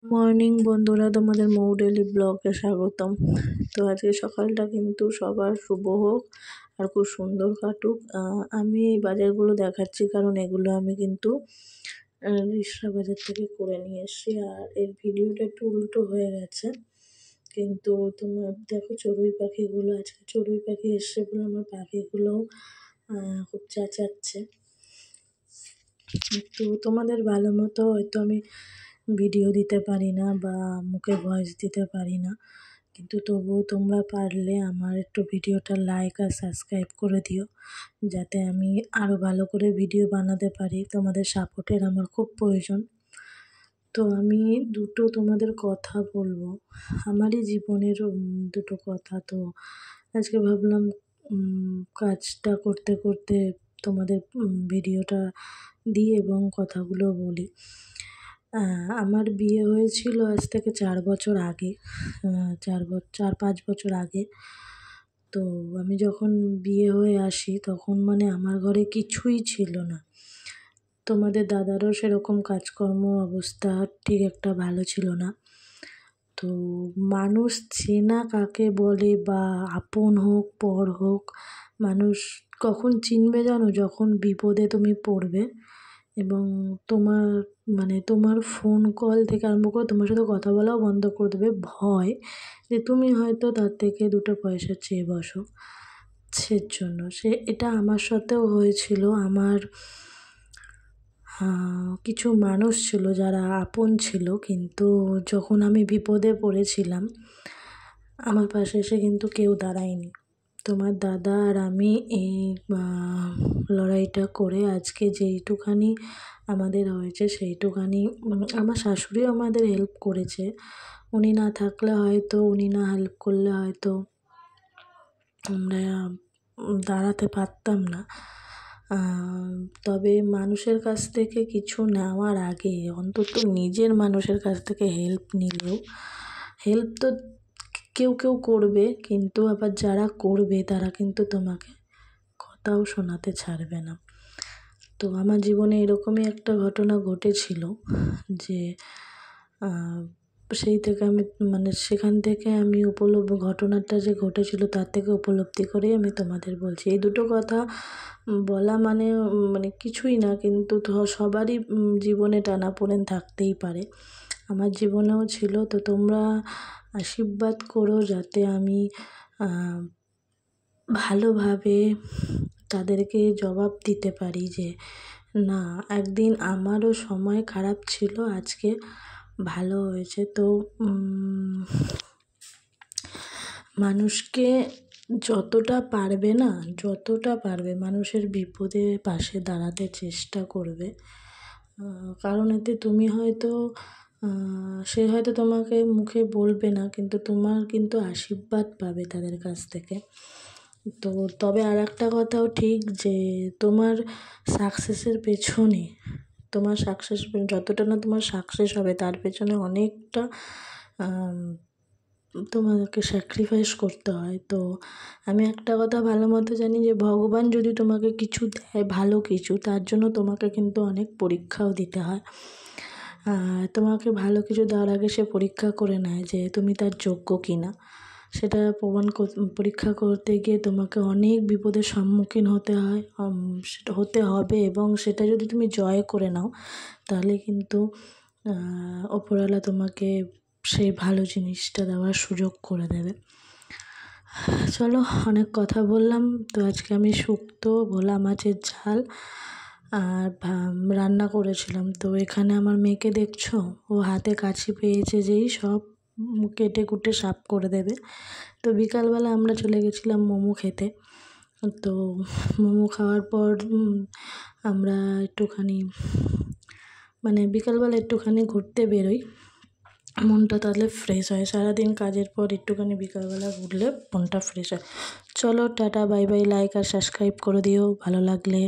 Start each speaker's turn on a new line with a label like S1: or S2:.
S1: Morning বন্ধুরা, তোমাদের মৌ daily ব্লগে স্বাগতম। তো আজকে সকালটা কিন্তু সবার শুভ হোক আর খুব সুন্দর কাটুক। আমি এই বাজারগুলো দেখাচ্ছি কারণ এগুলো আমি কিন্তু রিসরা বাজার থেকে করে নিয়ে এসেছি। আর এর ভিডিওটা একটু উল্টো হয়ে গেছে, কিন্তু তোমার দেখো চড়ুই পাখিগুলো, আজকে চড়ুই পাখি এসছে বলে আমার পাখিগুলোও খুব চেঁচাচ্ছে। তো তোমাদের ভালো মতো হয়তো আমি ভিডিও দিতে পারি না বা মুখে ভয়েস দিতে পারি না, কিন্তু তবুও তোমরা পারলে আমার একটু ভিডিওটা লাইক আর সাবস্ক্রাইব করে দিও, যাতে আমি আরও ভালো করে ভিডিও বানাতে পারি। তোমাদের সাপোর্টের আমার খুব প্রয়োজন। তো আমি দুটো তোমাদের কথা বলবো, আমারই জীবনের দুটো কথা। তো আজকে ভাবলাম কাজটা করতে করতে তোমাদের ভিডিওটা দিই এবং কথাগুলো বলি। আমার বিয়ে হয়েছিল আজ থেকে 4 বছর আগে, 4-5 বছর আগে। তো আমি যখন বিয়ে হয়ে আসি তখন মানে আমার ঘরে কিছুই ছিল না। তোমাদের দাদারও সেরকম কাজকর্ম অবস্থা ঠিক একটা ভালো ছিল না। তো মানুষ চেনা কাকে বলে বা আপন হোক পর হোক, মানুষ কখন চিনবে জানো? যখন বিপদে তুমি পড়বে এবং তোমার ফোন কল থেকে আরম্ভ করে তোমার সাথে কথা বলাও বন্ধ করে দেবে ভয় যে তুমি হয়তো তার থেকে 2 পয়সা চেয়ে বসো জন্য। এটা আমার সাথেও হয়েছিল। আমার কিছু মানুষ ছিল যারা আপন ছিল, কিন্তু যখন আমি বিপদে পড়েছিলাম আমার পাশে এসে কিন্তু কেউ দাঁড়ায়নি। তোমার দাদা আর আমি এই লড়াইটা করে আজকে যেইটুখানি আমাদের হয়েছে সেইটুখানি। আমার শাশুড়িও আমাদের হেল্প করেছে, উনি না থাকলে হয়তো, উনি না হেল্প করলে হয়তো আমরা দাঁড়াতে পারতাম না। তবে মানুষের কাছ থেকে কিছু নেওয়ার আগে অন্তত নিজের মানুষের কাছ থেকে হেল্প নিলেও, হেল্প তো কেউ কেউ করবে, কিন্তু আবার যারা করবে তারা কিন্তু তোমাকে কথাও শোনাতে ছাড়বে না। তো আমার জীবনে এরকমই একটা ঘটনা ঘটেছিল যে সেই থেকে আমি সেখান থেকে আমি ঘটনাটা যে ঘটেছিল তার থেকে উপলব্ধি করেই আমি তোমাদের বলছি। এই দুটো কথা বলা মানে কিছুই না, কিন্তু সবারই জীবনে টানাপোড়েন থাকতেই পারে, আমার জীবনেও ছিল। তো তোমরা আশীর্বাদ করো যাতে আমি ভালোভাবে তাদেরকে জবাব দিতে পারি যে না, একদিন আমারও সময় খারাপ ছিল, আজকে ভালো হয়েছে। তো মানুষকে যতটা পারবে মানুষের বিপদে পাশে দাঁড়াতে চেষ্টা করবে। কারণ এতে তুমি হয়তো সে হয়তো তোমাকে মুখে বলবে না, কিন্তু তোমার কিন্তু আশীর্বাদ পাবে তাদের কাছ থেকে। তো তবে আর একটা কথাও ঠিক যে তোমার সাকসেসের পেছনে, যতটা না তোমার সাকসেস হবে তার পেছনে অনেকটা তোমাকে স্যাক্রিফাইস করতে হয়। তো আমি একটা কথা ভালো মতো জানি যে ভগবান যদি তোমাকে কিছু দেয়, ভালো কিছু, তার জন্য তোমাকে কিন্তু অনেক পরীক্ষাও দিতে হয়। তোমাকে ভালো কিছু দেওয়ার আগে সে পরীক্ষা করে নেয় যে তুমি তার যোগ্য কিনা। সেটা পরীক্ষা করতে গিয়ে তোমাকে অনেক বিপদের সম্মুখীন হতে হবে, এবং সেটা যদি তুমি জয় করে নাও তাহলে কিন্তু ওপরওয়ালা তোমাকে সেই ভালো জিনিসটা দেওয়ার সুযোগ করে দেবে। চলো, অনেক কথা বললাম। তো আজকে আমি শুক্তো ভোলা মাছের ঝাল আর রান্না করেছিলাম। তো এখানে আমার মেয়েকে দেখছো, ও হাতে কাছি পেয়েছে যেই সব কেটে কুটে সাফ করে দেবে। তো বিকালবেলা আমরা চলে গেছিলাম মোমো খেতে। তো মোমো খাওয়ার পর আমরা একটুখানি বিকালবেলা একটুখানি ঘুরতে বেরোই, মনটা তাহলে ফ্রেশ হয়। সারাদিন কাজের পর একটুখানি বিকালবেলা ঘুরলে মনটা ফ্রেশ হয়। চলো, টাটা, বাই বাই। লাইক আর সাবস্ক্রাইব করে দিও ভালো লাগলে।